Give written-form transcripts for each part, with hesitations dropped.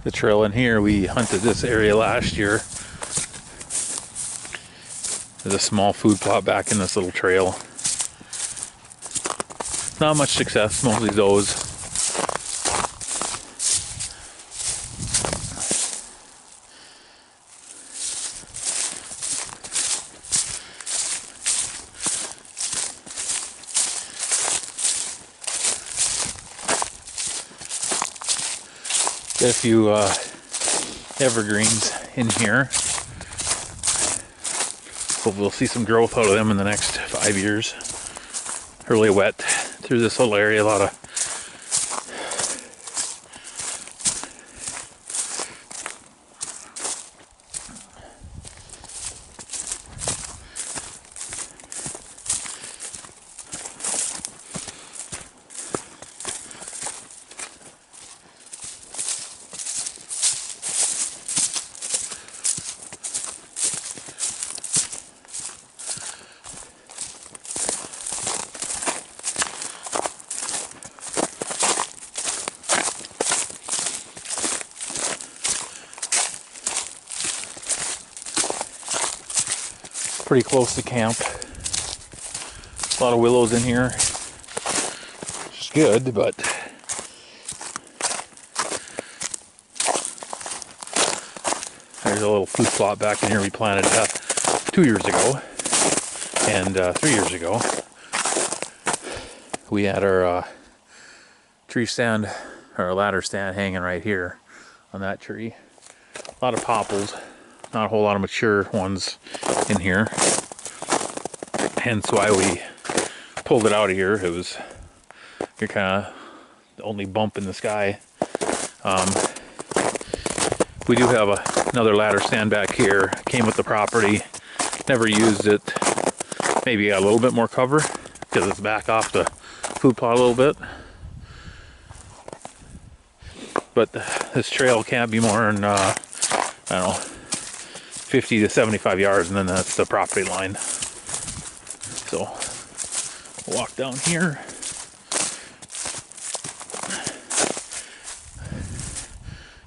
the trail in here. We hunted this area last year. There's a small food plot back in this little trail. Not much success, mostly those. Got a few evergreens in here. Hope we'll see some growth out of them in the next 5 years. Really wet through this little area, a lot of pretty close to camp. A lot of willows in here, which is good, but there's a little food plot back in here we planted 2 years ago, and 3 years ago we had our tree stand, or ladder stand, hanging right here on that tree. A lot of popples, not a whole lot of mature ones in here, hence why we pulled it out of here. It was, you're kind of the only bump in the sky. We do have another ladder stand back here, came with the property, never used it. Maybe got a little bit more cover because it's back off the food plot a little bit, but this trail can't be more than I don't know, 50 to 75 yards, and then that's the property line. So walk down here.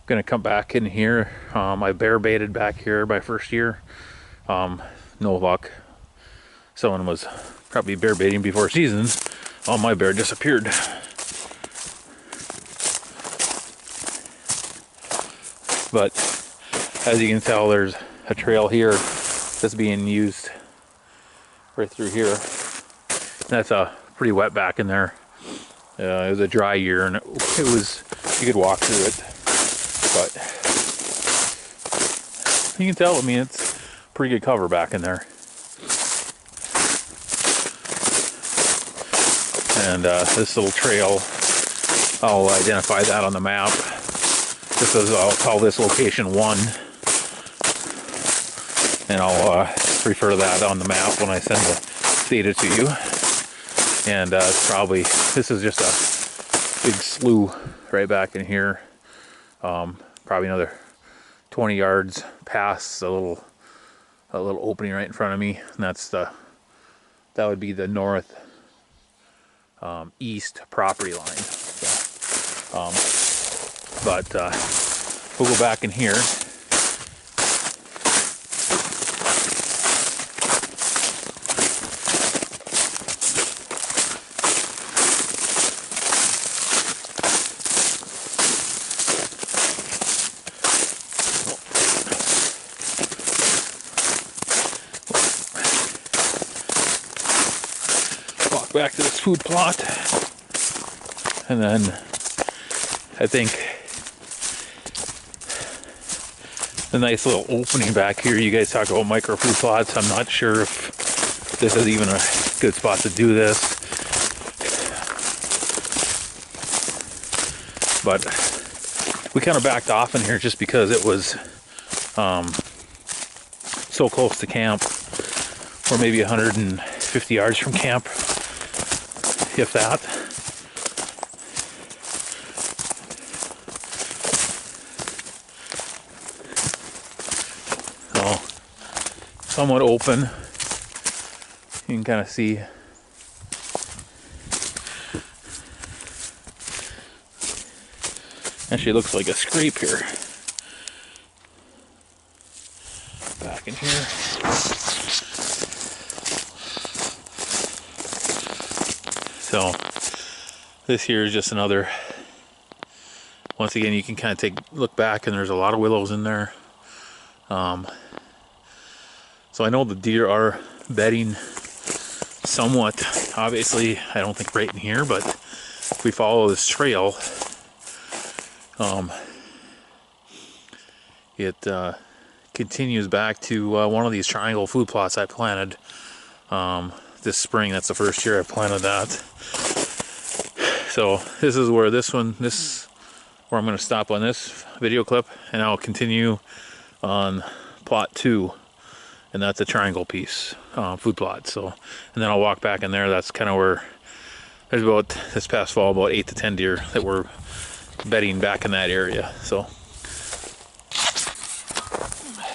Gonna come back in here. I bear baited back here my first year. No luck. Someone was probably bear baiting before season. All my bear disappeared. But as you can tell, there's a trail here that's being used right through here. That's pretty wet back in there. It was a dry year, and it was, you could walk through it, but you can tell, I mean, it's pretty good cover back in there. And this little trail, I'll identify that on the map. This is, I'll call this location 1, and I'll refer to that on the map when I send the data to you. And it's probably, this is just a big slough right back in here. Probably another 20 yards past a little opening right in front of me, and that's that would be the north east property line. So, but we'll go back in here. Walk back to this food plot, and then I think the nice little opening back here. You guys talk about micro food plots. I'm not sure if this is even a good spot to do this, but we kind of backed off in here just because it was so close to camp. We're maybe 150 yards from camp, if that. Somewhat open. You can kind of see. Actually looks like a scrape here. Back in here. So this here is just another, once again you can kind of look back and there's a lot of willows in there. So I know the deer are bedding somewhat, obviously I don't think right in here, but if we follow this trail, it continues back to one of these triangle food plots I planted this spring. That's the first year I planted that. So this is where where I'm going to stop on this video clip, and I'll continue on plot 2, and that's a triangle piece food plot. So, and then I'll walk back in there. That's kind of where there's about, this past fall, about 8 to 10 deer that were bedding back in that area. So